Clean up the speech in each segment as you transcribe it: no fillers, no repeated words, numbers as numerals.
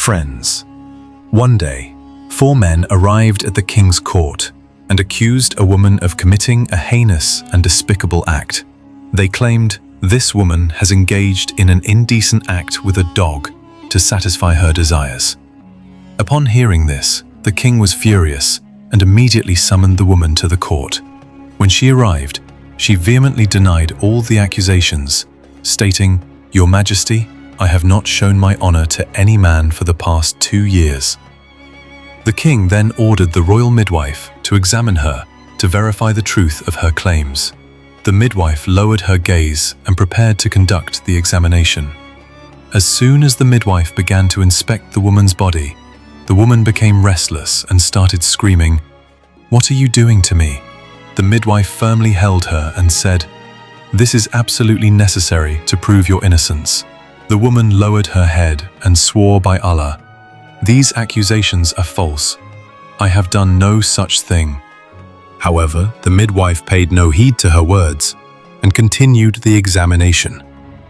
Friends. One day, 4 men arrived at the king's court and accused a woman of committing a heinous and despicable act. They claimed this woman has engaged in an indecent act with a dog to satisfy her desires. Upon hearing this, the king was furious and immediately summoned the woman to the court. When she arrived, she vehemently denied all the accusations, stating, "Your Majesty, I have not shown my honor to any man for the past 2 years." The king then ordered the royal midwife to examine her to verify the truth of her claims. The midwife lowered her gaze and prepared to conduct the examination. As soon as the midwife began to inspect the woman's body, the woman became restless and started screaming, "What are you doing to me?" The midwife firmly held her and said, "This is absolutely necessary to prove your innocence." The woman lowered her head and swore by Allah, "These accusations are false. I have done no such thing." However, the midwife paid no heed to her words and continued the examination.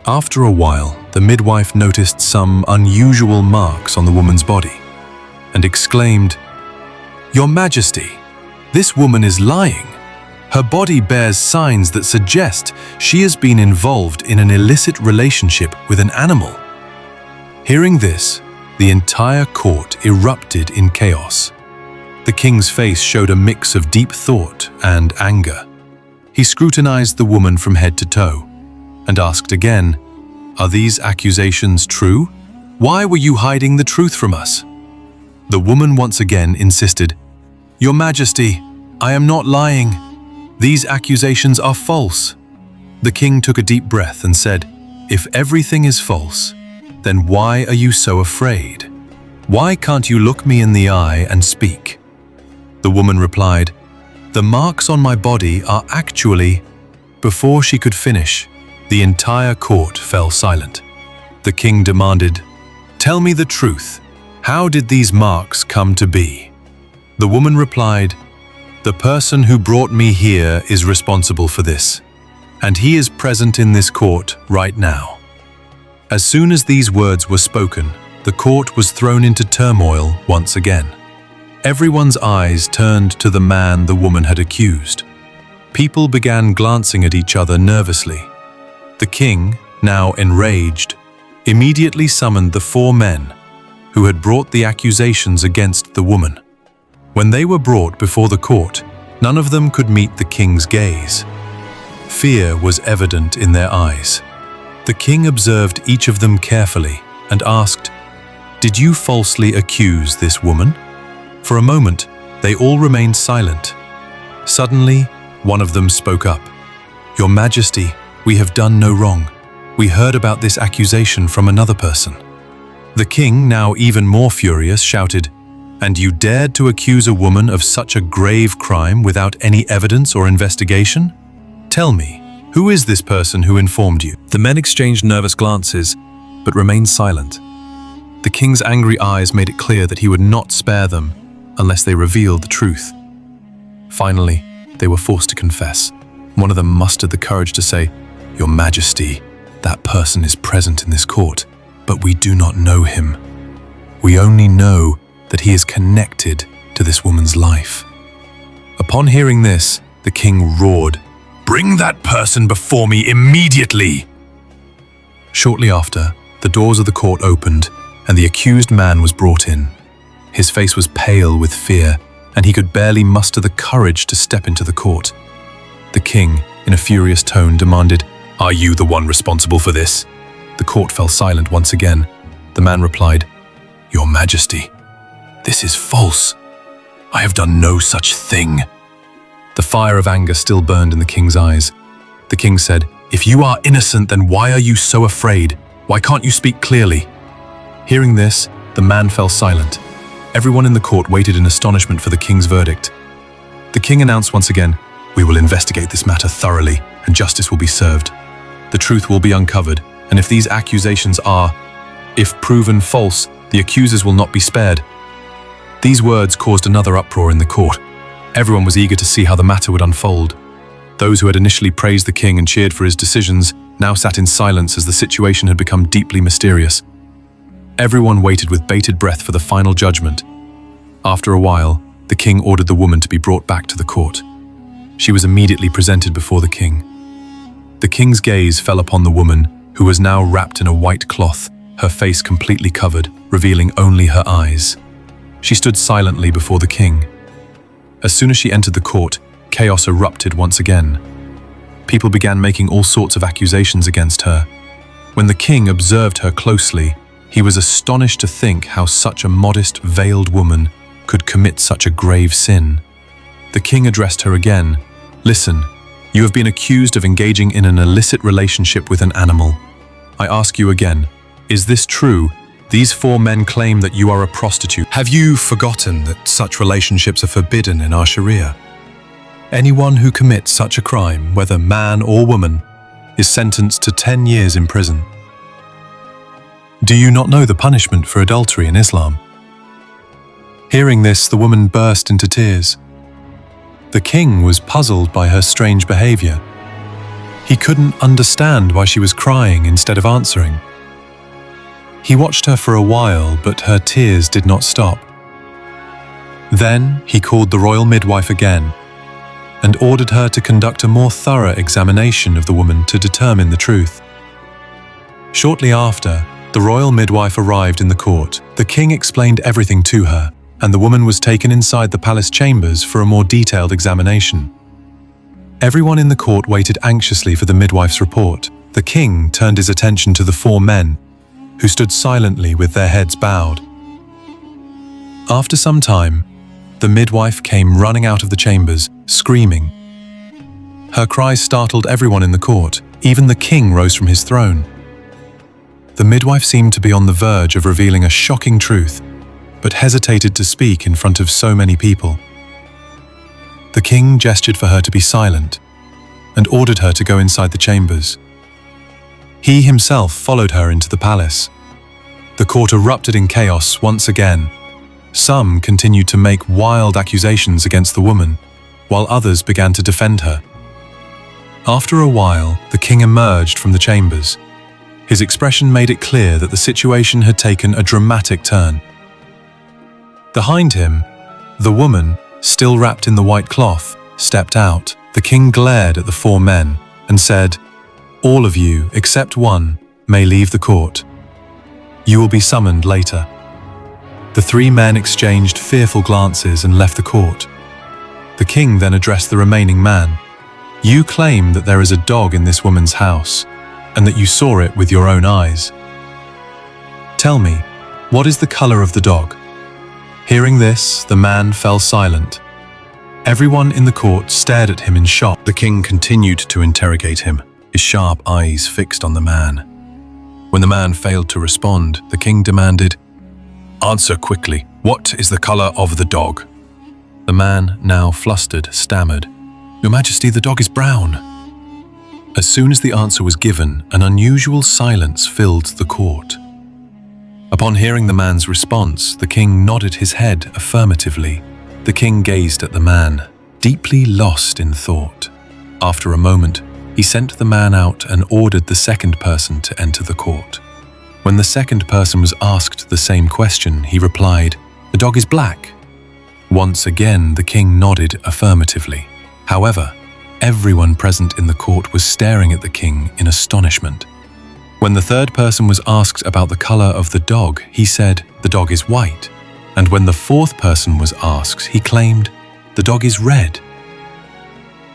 After a while, the midwife noticed some unusual marks on the woman's body and exclaimed, "Your Majesty, this woman is lying. Her body bears signs that suggest she has been involved in an illicit relationship with an animal." Hearing this, the entire court erupted in chaos. The king's face showed a mix of deep thought and anger. He scrutinized the woman from head to toe and asked again, "Are these accusations true? Why were you hiding the truth from us?" The woman once again insisted, "Your Majesty, I am not lying. These accusations are false." The king took a deep breath and said, "If everything is false, then why are you so afraid? Why can't you look me in the eye and speak?" The woman replied, "The marks on my body are actually..." Before she could finish, the entire court fell silent. The king demanded, "Tell me the truth. How did these marks come to be?" The woman replied, "The person who brought me here is responsible for this, and he is present in this court right now." As soon as these words were spoken, the court was thrown into turmoil once again. Everyone's eyes turned to the man the woman had accused. People began glancing at each other nervously. The king, now enraged, immediately summoned the 4 men who had brought the accusations against the woman. When they were brought before the court, none of them could meet the king's gaze. Fear was evident in their eyes. The king observed each of them carefully and asked, "Did you falsely accuse this woman?" For a moment, they all remained silent. Suddenly, one of them spoke up, "Your Majesty, we have done no wrong. We heard about this accusation from another person." The king, now even more furious, shouted, "And you dared to accuse a woman of such a grave crime without any evidence or investigation? Tell me, who is this person who informed you?" The men exchanged nervous glances, but remained silent. The king's angry eyes made it clear that he would not spare them unless they revealed the truth. Finally, they were forced to confess. One of them mustered the courage to say, "Your Majesty, that person is present in this court, but we do not know him. We only know that he is connected to this woman's life." Upon hearing this, the king roared, "Bring that person before me immediately!" Shortly after, the doors of the court opened and the accused man was brought in. His face was pale with fear, and he could barely muster the courage to step into the court. The king, in a furious tone, demanded, "Are you the one responsible for this?" The court fell silent once again. The man replied, "Your Majesty, this is false. I have done no such thing." The fire of anger still burned in the king's eyes. The king said, "If you are innocent, then why are you so afraid? Why can't you speak clearly?" Hearing this, the man fell silent. Everyone in the court waited in astonishment for the king's verdict. The king announced once again, "We will investigate this matter thoroughly, and justice will be served. The truth will be uncovered, and if these accusations are, if proven false, the accusers will not be spared." These words caused another uproar in the court. Everyone was eager to see how the matter would unfold. Those who had initially praised the king and cheered for his decisions now sat in silence as the situation had become deeply mysterious. Everyone waited with bated breath for the final judgment. After a while, the king ordered the woman to be brought back to the court. She was immediately presented before the king. The king's gaze fell upon the woman, who was now wrapped in a white cloth, her face completely covered, revealing only her eyes. She stood silently before the king. As soon as she entered the court, chaos erupted once again. People began making all sorts of accusations against her. When the king observed her closely, he was astonished to think how such a modest, veiled woman could commit such a grave sin. The king addressed her again. "Listen, you have been accused of engaging in an illicit relationship with an animal. I ask you again, is this true? These 4 men claim that you are a prostitute. Have you forgotten that such relationships are forbidden in our Sharia? Anyone who commits such a crime, whether man or woman, is sentenced to 10 years in prison. Do you not know the punishment for adultery in Islam?" Hearing this, the woman burst into tears. The king was puzzled by her strange behavior. He couldn't understand why she was crying instead of answering. He watched her for a while, but her tears did not stop. Then he called the royal midwife again and ordered her to conduct a more thorough examination of the woman to determine the truth. Shortly after, the royal midwife arrived in the court. The king explained everything to her, and the woman was taken inside the palace chambers for a more detailed examination. Everyone in the court waited anxiously for the midwife's report. The king turned his attention to the 4 men, who stood silently with their heads bowed. After some time, the midwife came running out of the chambers, screaming. Her cries startled everyone in the court. Even the king rose from his throne. The midwife seemed to be on the verge of revealing a shocking truth, but hesitated to speak in front of so many people. The king gestured for her to be silent and ordered her to go inside the chambers. He himself followed her into the palace. The court erupted in chaos once again. Some continued to make wild accusations against the woman, while others began to defend her. After a while, the king emerged from the chambers. His expression made it clear that the situation had taken a dramatic turn. Behind him, the woman, still wrapped in the white cloth, stepped out. The king glared at the 4 men and said, "All of you, except one, may leave the court. You will be summoned later." The 3 men exchanged fearful glances and left the court. The king then addressed the remaining man. "You claim that there is a dog in this woman's house, and that you saw it with your own eyes. Tell me, what is the color of the dog?" Hearing this, the man fell silent. Everyone in the court stared at him in shock. The king continued to interrogate him, his sharp eyes fixed on the man. When the man failed to respond, the king demanded, "Answer quickly, what is the color of the dog?" The man, now flustered, stammered, "Your Majesty, the dog is brown." As soon as the answer was given, an unusual silence filled the court. Upon hearing the man's response, the king nodded his head affirmatively. The king gazed at the man, deeply lost in thought. After a moment, he sent the man out and ordered the second person to enter the court. When the second person was asked the same question, he replied, "The dog is black." Once again, the king nodded affirmatively. However, everyone present in the court was staring at the king in astonishment. When the third person was asked about the color of the dog, he said, "The dog is white." And when the fourth person was asked, he claimed, "The dog is red."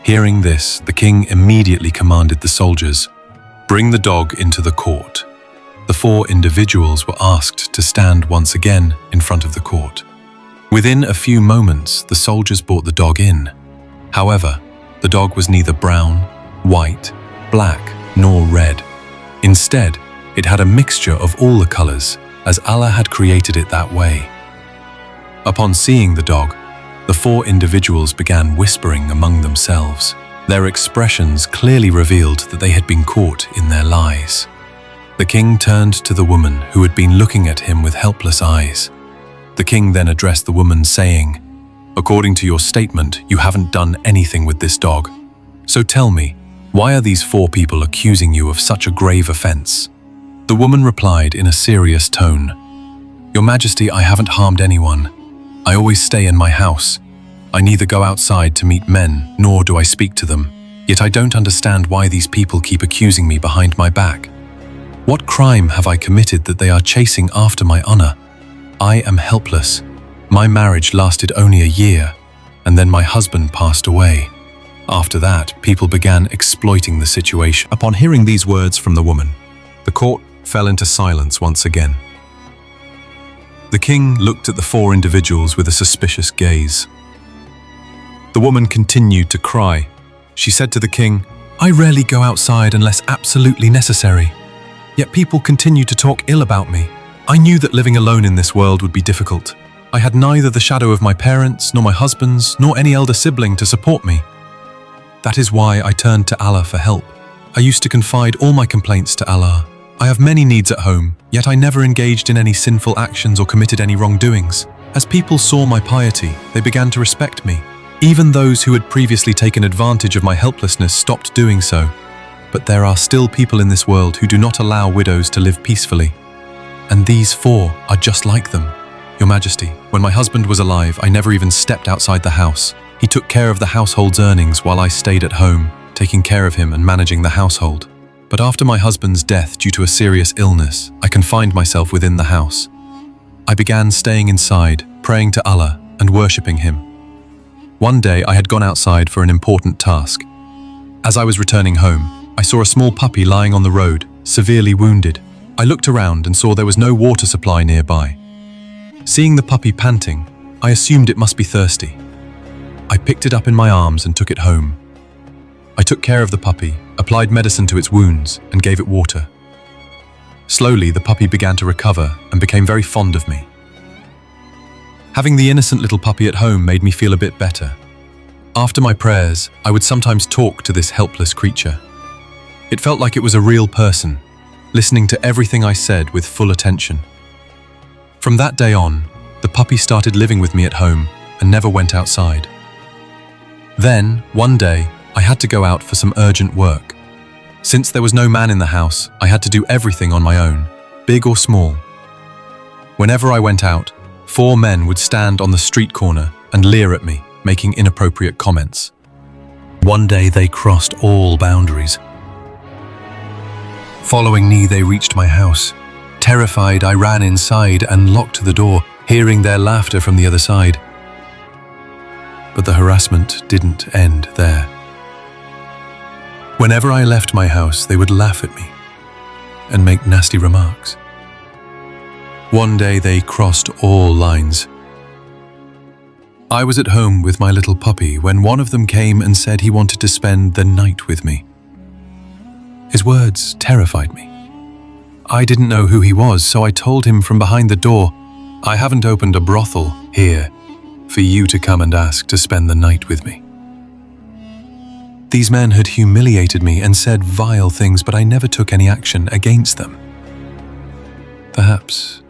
Hearing this, the king immediately commanded the soldiers, "Bring the dog into the court." The 4 individuals were asked to stand once again in front of the court. Within a few moments, the soldiers brought the dog in. However, the dog was neither brown, white, black, nor red. Instead, it had a mixture of all the colors, as Allah had created it that way. Upon seeing the dog, the 4 individuals began whispering among themselves. Their expressions clearly revealed that they had been caught in their lies. The king turned to the woman who had been looking at him with helpless eyes. The king then addressed the woman saying, "According to your statement, you haven't done anything with this dog. So tell me, why are these 4 people accusing you of such a grave offense?" The woman replied in a serious tone, "Your Majesty, I haven't harmed anyone. I always stay in my house. I neither go outside to meet men, nor do I speak to them. Yet I don't understand why these people keep accusing me behind my back. What crime have I committed that they are chasing after my honor? I am helpless. My marriage lasted only a year, and then my husband passed away. After that, people began exploiting the situation." Upon hearing these words from the woman, the court fell into silence once again. The king looked at the four individuals with a suspicious gaze. The woman continued to cry. She said to the king, "I rarely go outside unless absolutely necessary. Yet people continue to talk ill about me. I knew that living alone in this world would be difficult. I had neither the shadow of my parents, nor my husband's, nor any elder sibling to support me. That is why I turned to Allah for help. I used to confide all my complaints to Allah. I have many needs at home, yet I never engaged in any sinful actions or committed any wrongdoings. As people saw my piety, they began to respect me. Even those who had previously taken advantage of my helplessness stopped doing so. But there are still people in this world who do not allow widows to live peacefully. And these four are just like them. Your Majesty, when my husband was alive, I never even stepped outside the house. He took care of the household's earnings while I stayed at home, taking care of him and managing the household. But after my husband's death due to a serious illness, I confined myself within the house. I began staying inside, praying to Allah and worshipping Him. One day I had gone outside for an important task. As I was returning home, I saw a small puppy lying on the road, severely wounded. I looked around and saw there was no water supply nearby. Seeing the puppy panting, I assumed it must be thirsty. I picked it up in my arms and took it home. I took care of the puppy, applied medicine to its wounds, and gave it water. Slowly, the puppy began to recover and became very fond of me. Having the innocent little puppy at home made me feel a bit better. After my prayers, I would sometimes talk to this helpless creature. It felt like it was a real person, listening to everything I said with full attention. From that day on, the puppy started living with me at home and never went outside. Then, one day, I had to go out for some urgent work. Since there was no man in the house, I had to do everything on my own, big or small. Whenever I went out, 4 men would stand on the street corner and leer at me, making inappropriate comments. One day they crossed all boundaries. Following me, they reached my house. Terrified, I ran inside and locked the door, hearing their laughter from the other side. But the harassment didn't end there. Whenever I left my house, they would laugh at me and make nasty remarks. One day they crossed all lines. I was at home with my little puppy when one of them came and said he wanted to spend the night with me. His words terrified me. I didn't know who he was, so I told him from behind the door, "I haven't opened a brothel here for you to come and ask to spend the night with me." These men had humiliated me and said vile things, but I never took any action against them. Perhaps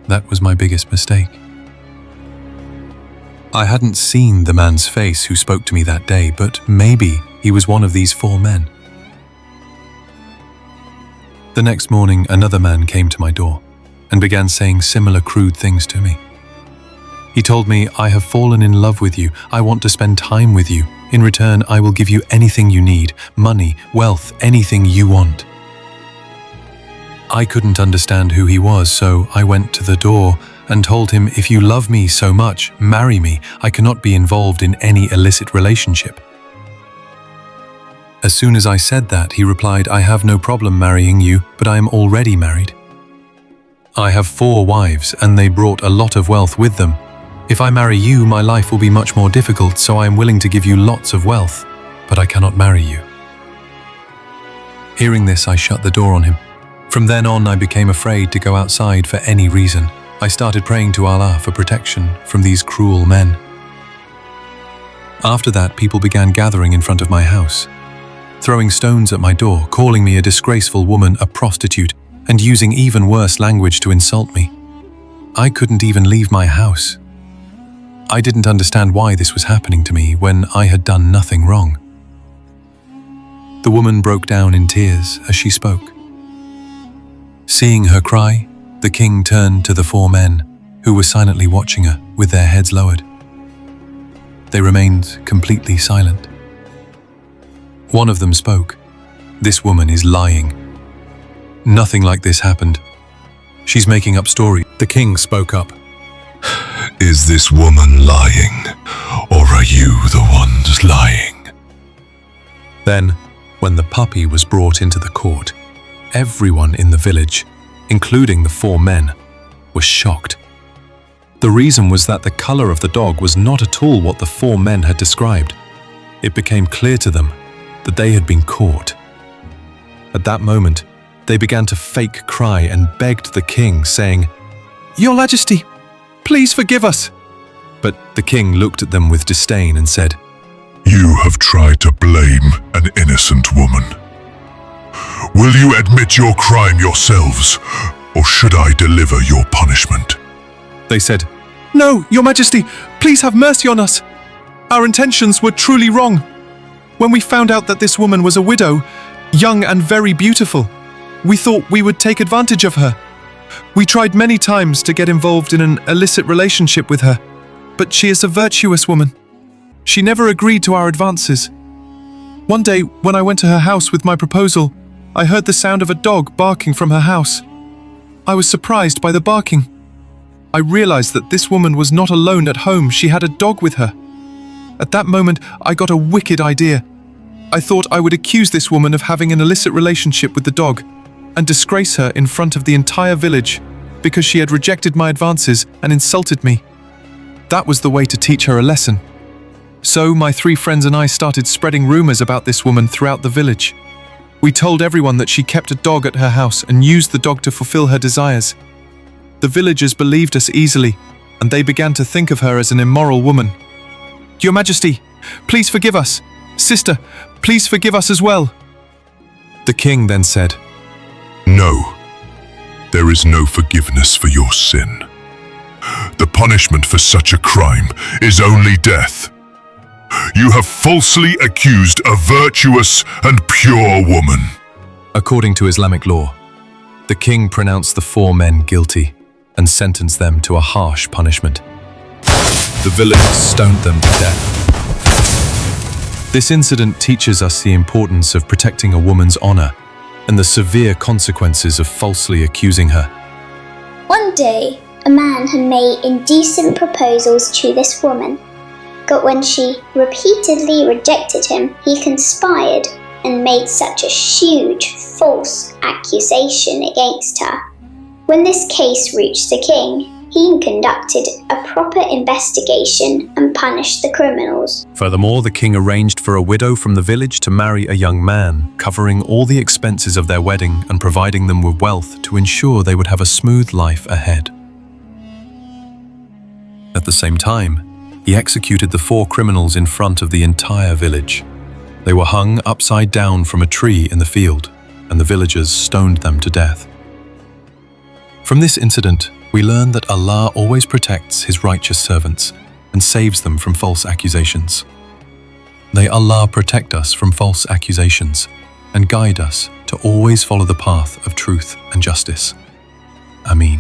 that was my biggest mistake. I hadn't seen the man's face who spoke to me that day, but maybe he was one of these 4 men. The next morning, another man came to my door and began saying similar crude things to me. He told me, "I have fallen in love with you. I want to spend time with you. In return, I will give you anything you need, money, wealth, anything you want." I couldn't understand who he was, so I went to the door and told him, "If you love me so much, marry me. I cannot be involved in any illicit relationship." As soon as I said that, he replied, "I have no problem marrying you, but I am already married. I have 4 wives, and they brought a lot of wealth with them. If I marry you, my life will be much more difficult, so I am willing to give you lots of wealth, but I cannot marry you." Hearing this, I shut the door on him. From then on, I became afraid to go outside for any reason. I started praying to Allah for protection from these cruel men. After that, people began gathering in front of my house, throwing stones at my door, calling me a disgraceful woman, a prostitute, and using even worse language to insult me. I couldn't even leave my house. I didn't understand why this was happening to me when I had done nothing wrong. The woman broke down in tears as she spoke. Seeing her cry, the king turned to the 4 men who were silently watching her with their heads lowered. They remained completely silent. One of them spoke. "This woman is lying. Nothing like this happened. She's making up stories." The king spoke up. Is this woman lying, or are you the ones lying? Then, when the puppy was brought into the court, everyone in the village, including the 4 men, was shocked. The reason was that the color of the dog was not at all what the 4 men had described. It became clear to them that they had been caught. At that moment, they began to fake cry and begged the king, saying, "Your Majesty, please forgive us." But the king looked at them with disdain and said, You have tried to blame an innocent woman. Will you admit your crime yourselves, or should I deliver your punishment? They said, "No, Your Majesty, please have mercy on us. Our intentions were truly wrong. When we found out that this woman was a widow, young and very beautiful, we thought we would take advantage of her. We tried many times to get involved in an illicit relationship with her, but she is a virtuous woman. She never agreed to our advances. One day, when I went to her house with my proposal, I heard the sound of a dog barking from her house. I was surprised by the barking. I realized that this woman was not alone at home, she had a dog with her. At that moment, I got a wicked idea. I thought I would accuse this woman of having an illicit relationship with the dog and disgrace her in front of the entire village because she had rejected my advances and insulted me. That was the way to teach her a lesson. So my 3 friends and I started spreading rumors about this woman throughout the village. We told everyone that she kept a dog at her house and used the dog to fulfill her desires. The villagers believed us easily, and they began to think of her as an immoral woman. Your Majesty, please forgive us. Sister, please forgive us as well. The king then said, No, there is no forgiveness for your sin. The punishment for such a crime is only death. You have falsely accused a virtuous and pure woman. According to Islamic law, the king pronounced the 4 men guilty and sentenced them to a harsh punishment. The villagers stoned them to death. This incident teaches us the importance of protecting a woman's honor and the severe consequences of falsely accusing her. One day, a man had made indecent proposals to this woman, but when she repeatedly rejected him, he conspired and made such a huge false accusation against her. When this case reached the king, he conducted a proper investigation and punished the criminals. Furthermore, the king arranged for a widow from the village to marry a young man, covering all the expenses of their wedding and providing them with wealth to ensure they would have a smooth life ahead. At the same time, he executed the 4 criminals in front of the entire village. They were hung upside down from a tree in the field, and the villagers stoned them to death. From this incident, we learn that Allah always protects His righteous servants and saves them from false accusations. May Allah protect us from false accusations and guide us to always follow the path of truth and justice. Ameen.